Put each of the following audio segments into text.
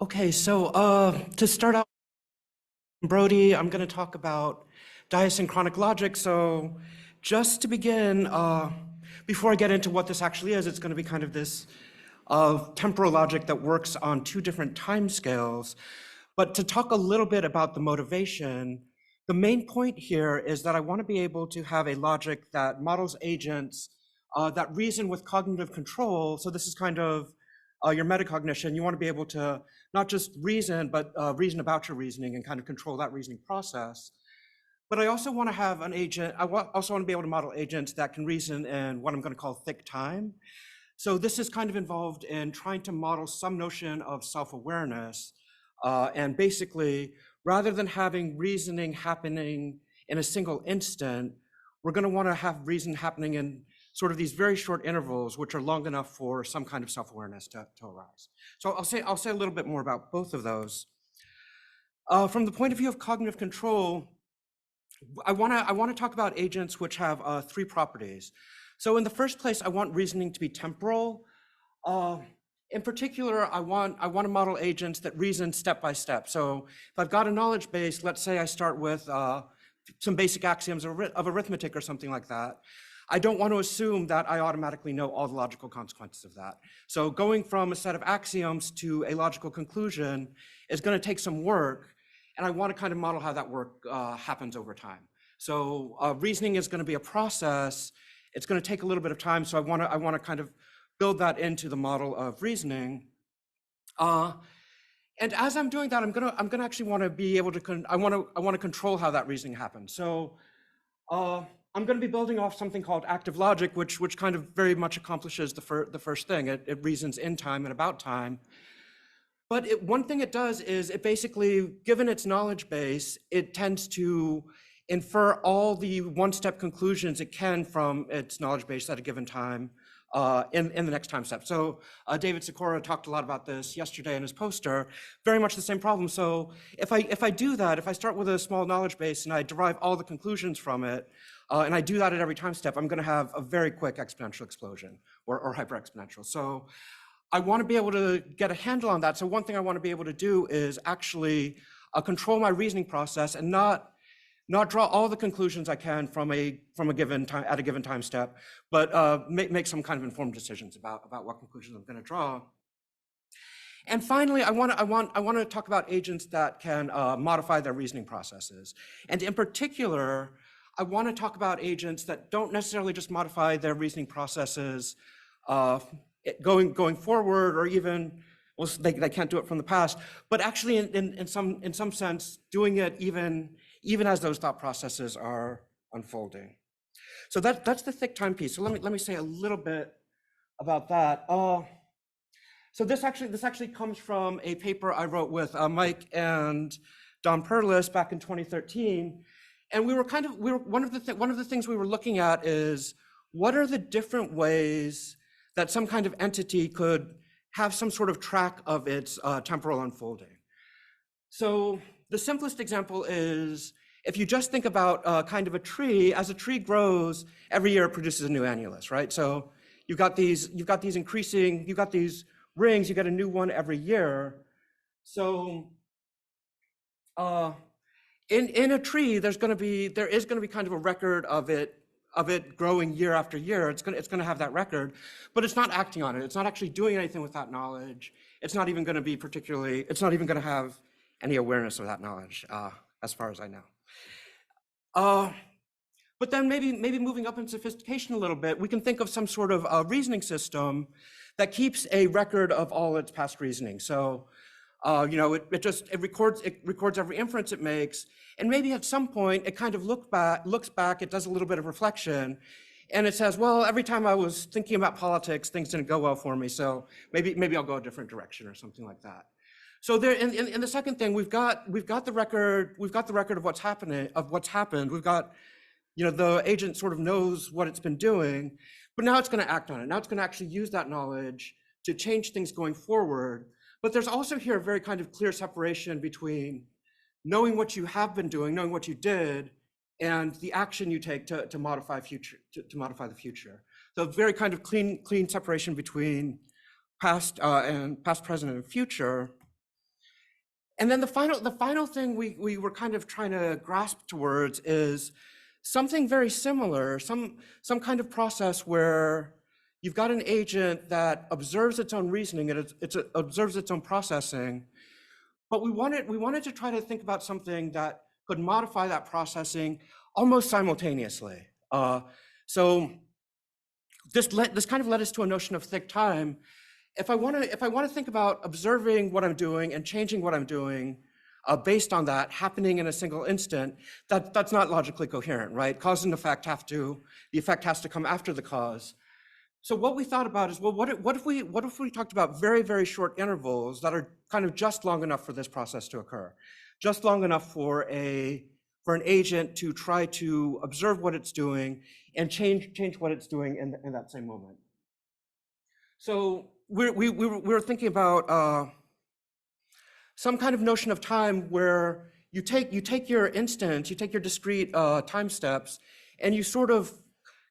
Okay, so to start out, Brody, I'm going to talk about diasynchronic logic. So just to begin, before I get into what this actually is, it's going to be kind of this temporal logic that works on two different time scales. But to talk a little bit about the motivation, the main point here is that I want to be able to have a logic that models agents that reason with cognitive control. So this is kind of your metacognition. You want to be able to not just reason, but reason about your reasoning and kind of control that reasoning process. But I also want to have an agent, also want to be able to model agents that can reason in what I'm going to call thick time. So this is kind of involved in trying to model some notion of self-awareness. And basically, rather than having reasoning happening in a single instant, we're going to want to have reason happening in sort of these very short intervals, which are long enough for some kind of self-awareness to arise. So I'll say a little bit more about both of those. From the point of view of cognitive control, I want to talk about agents which have three properties. So in the first place, I want reasoning to be temporal. In particular, I want to model agents that reason step by step. So if I've got a knowledge base, let's say I start with some basic axioms of arithmetic or something like that. I don't want to assume that I automatically know all the logical consequences of that. So going from a set of axioms to a logical conclusion is going to take some work, and I want to kind of model how that work happens over time. So reasoning is going to be a process. It's going to take a little bit of time, so I want to kind of build that into the model of reasoning. And as I'm doing that, I'm gonna actually want to be able to I want to control how that reasoning happens. So I'm going to be building off something called active logic, which kind of very much accomplishes the first thing. It reasons in time and about time. But one thing it does is it basically, given its knowledge base, it tends to infer all the one-step conclusions it can from its knowledge base at a given time in the next time step. So David Sikora talked a lot about this yesterday in his poster, very much the same problem. So if I do that, if I start with a small knowledge base and I derive all the conclusions from it, and I do that at every time step, I'm gonna have a very quick exponential explosion or hyper-exponential. So I wanna be able to get a handle on that. So one thing I wanna be able to do is actually control my reasoning process and not draw all the conclusions I can from a given time at a given time step, but make some kind of informed decisions about what conclusions I'm going to draw. And finally, I want to talk about agents that can modify their reasoning processes, and in particular, I want to talk about agents that don't necessarily just modify their reasoning processes going forward, or even well, they can't do it from the past, but actually in some sense doing it even as those thought processes are unfolding. So that's the thick time piece. So let me say a little bit about that. So this actually comes from a paper I wrote with Mike and Don Perlis back in 2013, and one of the things we were looking at is what are the different ways that some kind of entity could have some sort of track of its temporal unfolding. So the simplest example is if you just think about kind of a tree. As a tree grows, every year it produces a new annulus, right? So you've got these rings, you get a new one every year. So in a tree, there is going to be kind of a record of it growing year after year. It's going to have that record, but it's not acting on it. It's not actually doing anything with that knowledge. It's not even going to be it's not even going to have any awareness of that knowledge, as far as I know. But then maybe moving up in sophistication a little bit, we can think of some sort of reasoning system that keeps a record of all its past reasoning. So, it records every inference it makes, and maybe at some point it kind of looks back, it does a little bit of reflection, and it says, well, every time I was thinking about politics, things didn't go well for me, so maybe I'll go a different direction or something like that. So there, in the second thing, we've got the record of what's happened. We've got, the agent sort of knows what it's been doing, but now it's going to act on it. Now it's going to actually use that knowledge to change things going forward. But there's also here a very kind of clear separation between knowing what you have been doing, knowing what you did, and the action you take to modify the future. So very kind of clean separation between past, present, and future. And then the final thing we were kind of trying to grasp towards is something very similar, some kind of process where you've got an agent that observes its own reasoning and it observes its own processing, but we wanted to try to think about something that could modify that processing almost simultaneously. So this kind of led us to a notion of thick time. If I want to think about observing what I'm doing and changing what I'm doing based on that happening in a single instant, that's not logically coherent, right? Cause and effect the effect has to come after the cause. So what we thought about is, well, what if we talked about very, very short intervals that are kind of just long enough for this process to occur, just long enough for an agent to try to observe what it's doing and change what it's doing in that same moment. So we were thinking about some kind of notion of time where you take your instance, you take your discrete time steps, and you sort of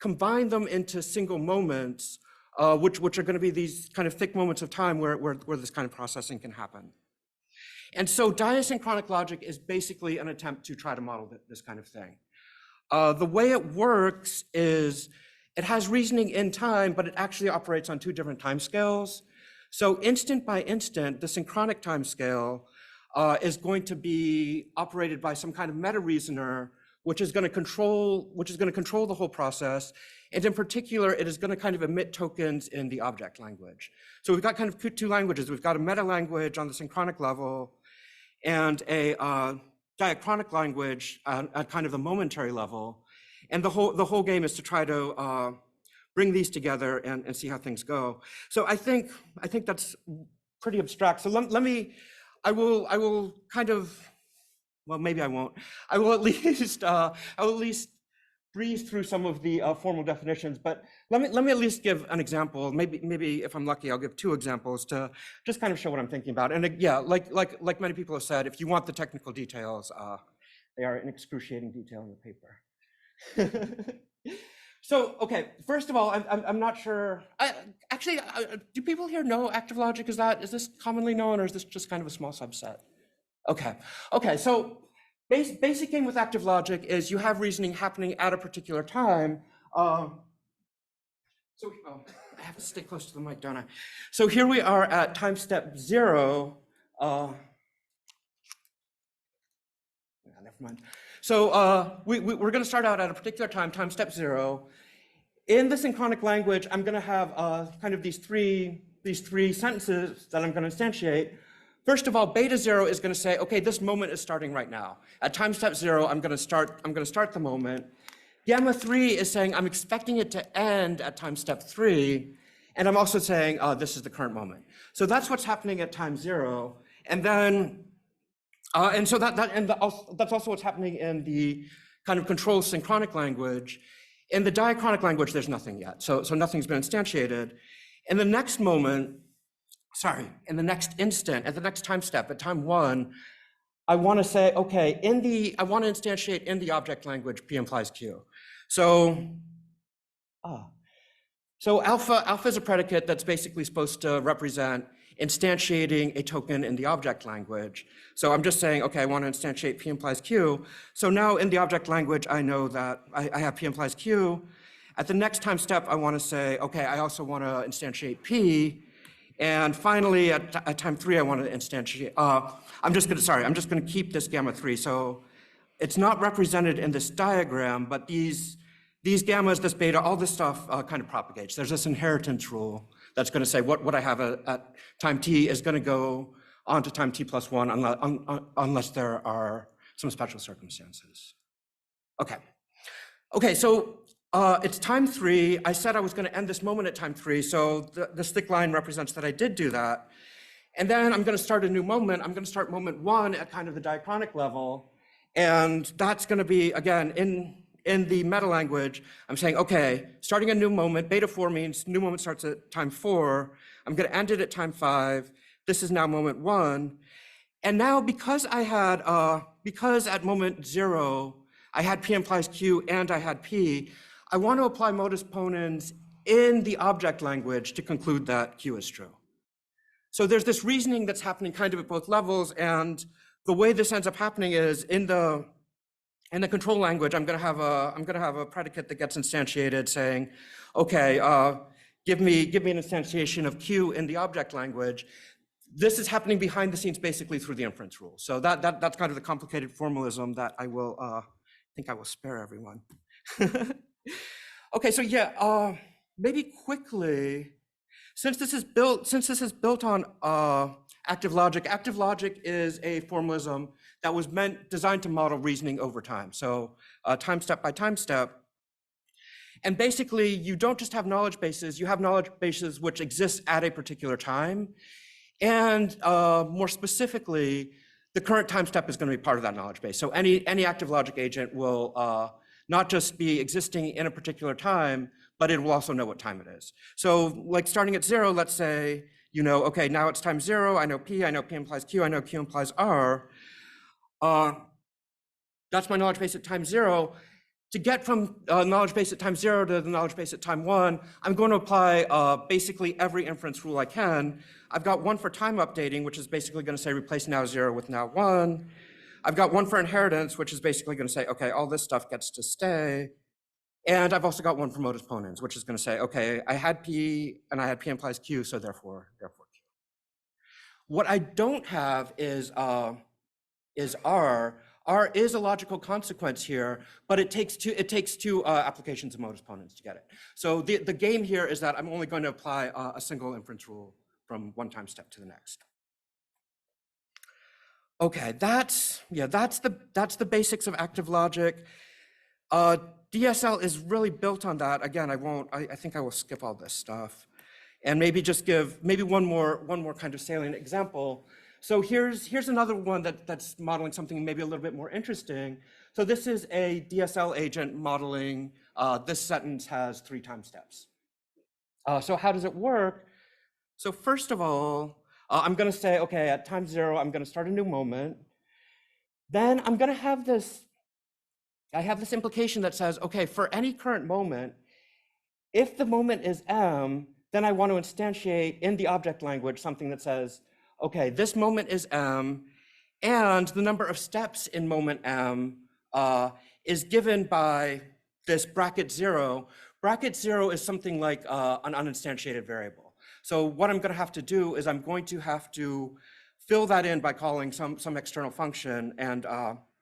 combine them into single moments, which are going to be these kind of thick moments of time where this kind of processing can happen. And so diasynchronic logic is basically an attempt to try to model this kind of thing. The way it works is it has reasoning in time, but it actually operates on two different time scales. So instant by instant, the synchronic time scale is going to be operated by some kind of meta reasoner, which is going to control the whole process. And in particular, it is going to kind of emit tokens in the object language. So we've got kind of two languages. We've got a meta language on the synchronic level and a diachronic language at kind of the momentary level. And the whole game is to try to bring these together and see how things go. So I think that's pretty abstract. So I will kind of, well, maybe I won't. I will at least breeze through some of the formal definitions, but let me at least give an example. Maybe if I'm lucky, I'll give two examples to just kind of show what I'm thinking about. And yeah, like many people have said, if you want the technical details, they are in excruciating detail in the paper. So, okay, first of all, I'm not sure. Do people here know active logic? Is this commonly known, or is this just kind of a small subset? Okay, so basic game with active logic is you have reasoning happening at a particular time. I have to stay close to the mic, don't I? So here we are at time step 0. Never mind. So we're going to start out at a particular time step 0. In the synchronic language, I'm going to have kind of these three sentences that I'm going to instantiate. First of all, beta 0 is going to say, okay, this moment is starting right now. At time step 0, I'm going to start the moment. Gamma 3 is saying I'm expecting it to end at time step 3, and I'm also saying this is the current moment. So that's what's happening at time 0, and then that's also what's happening in the kind of control synchronic language. In the diachronic language, there's nothing yet, so nothing's been instantiated. In the next moment, in the next instant, at the next time step, at time 1, I want to say, okay, I want to instantiate in the object language P implies Q. So alpha is a predicate that's basically supposed to represent instantiating a token in the object language. So I'm just saying, okay, I want to instantiate P implies Q. So now in the object language, I know that I have P implies Q. At the next time step, I want to say, okay, I also want to instantiate P. And finally, at time 3, I want to instantiate. I'm just going to keep this gamma 3. So it's not represented in this diagram, but these gammas, this beta, all this stuff kind of propagates. There's this inheritance rule that's going to say what I have at time t is going to go on to time t plus 1 unless there are some special circumstances. Okay, so it's time 3. I said I was going to end this moment at time 3, so this thick line represents that I did do that. And then I'm going to start a new moment. I'm going to start moment 1 at kind of the diachronic level, and that's going to be, again, in the meta language, I'm saying, okay, starting a new moment, beta 4 means new moment starts at time 4. I'm going to end it at time 5. This is now moment 1. And now because at moment 0, I had P implies Q and I had P, I want to apply modus ponens in the object language to conclude that Q is true. So there's this reasoning that's happening kind of at both levels, and the way this ends up happening is in the control language, I'm gonna have a predicate that gets instantiated saying, okay, give me an instantiation of Q in the object language. This is happening behind the scenes basically through the inference rule. So that's kind of the complicated formalism that I will think I will spare everyone. Okay, so yeah, maybe quickly, since this is built on active logic is a formalism that was designed to model reasoning over time. So time step by time step. And basically, you don't just have knowledge bases, you have knowledge bases which exist at a particular time. And more specifically, the current time step is going to be part of that knowledge base. So any active logic agent will not just be existing in a particular time, but it will also know what time it is. So like starting at 0, let's say, you know, okay, now it's time 0, I know P implies Q, I know Q implies R. That's my knowledge base at time 0. To get from knowledge base at time 0 to the knowledge base at time 1, I'm going to apply basically every inference rule I can. I've got one for time updating, which is basically going to say replace now 0 with now 1. I've got one for inheritance, which is basically going to say, okay, all this stuff gets to stay. And I've also got one for modus ponens, which is going to say, okay, I had P and I had P implies Q, so therefore Q. What I don't have is R. R is a logical consequence here, but it takes two applications of modus ponens to get it. So the game here is that I'm only going to apply a single inference rule from one time step to the next. Okay, that's the basics of active logic. DSL is really built on that. Again, I think I will skip all this stuff and maybe just give one more kind of salient example. So here's another one that's modeling something maybe a little bit more interesting. So this is a DSL agent modeling this sentence has 3 time steps. So how does it work? So first of all, I'm going to say, okay, at time 0, I'm going to start a new moment. Then I'm going to have this, I have this implication that says, okay, for any current moment, if the moment is M, then I want to instantiate in the object language something that says, okay, this moment is M, and the number of steps in moment M is given by this bracket 0. Bracket 0 is something like an uninstantiated variable. So what I'm going to have to do is I'm going to have to fill that in by calling some external function, and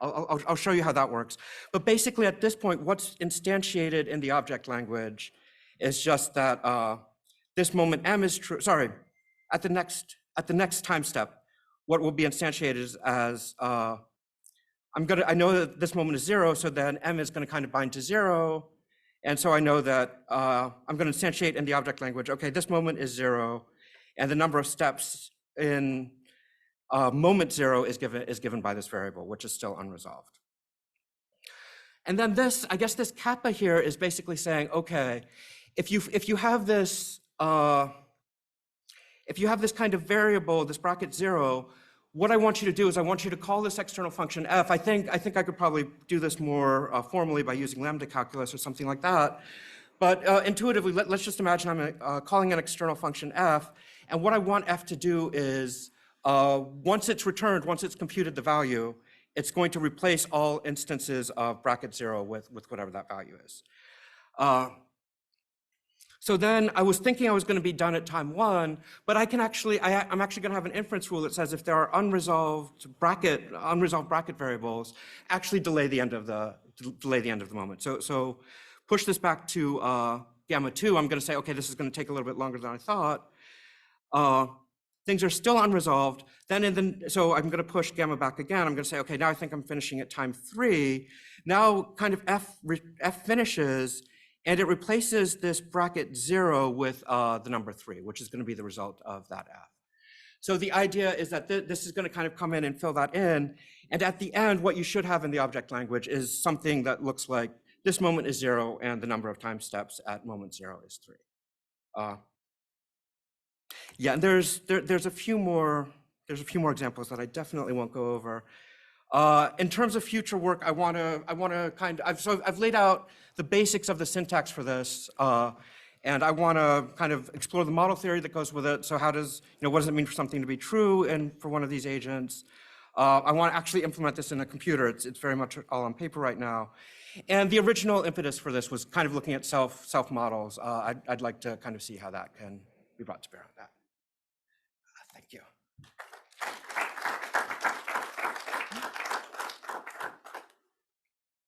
I'll show you how that works. But basically at this point, what's instantiated in the object language is just that this moment M is true. Sorry, at the next time step, what will be instantiated is as I know that this moment is 0, so then M is going to kind of bind to 0. And so I know that I'm going to instantiate in the object language, okay, this moment is 0, and the number of steps in moment 0 is given by this variable, which is still unresolved. And then this, I guess this kappa here is basically saying, okay, if you have this kind of variable, this bracket 0, what I want you to do is I want you to call this external function f. I think I could probably do this more formally by using lambda calculus or something like that. But intuitively, let's just imagine I'm calling an external function f. And what I want f to do is once it's returned, once it's computed the value, it's going to replace all instances of bracket 0 with whatever that value is. So then I was thinking I was going to be done at time 1, but I'm actually going to have an inference rule that says if there are unresolved bracket variables, actually delay the end of the moment. So push this back to gamma 2. I'm going to say, okay, this is going to take a little bit longer than I thought. Things are still unresolved. So I'm going to push gamma back again. I'm going to say, okay, now I think I'm finishing at time 3. Now kind of f finishes. And it replaces this bracket 0 with the number 3, which is going to be the result of that f. So the idea is that this is going to kind of come in and fill that in. And at the end, what you should have in the object language is something that looks like this moment is 0 and the number of time steps at moment 0 is 3. Yeah, and there's a few more examples that I definitely won't go over. In terms of future work, I want to I've laid out the basics of the syntax for this, And I want to kind of explore the model theory that goes with it. So how does, what does it mean for something to be true and for one of these agents? I want to actually implement this in a computer. It's very much all on paper right now. And the original impetus for this was kind of looking at self models. I'd like to kind of see how that can be brought to bear on that.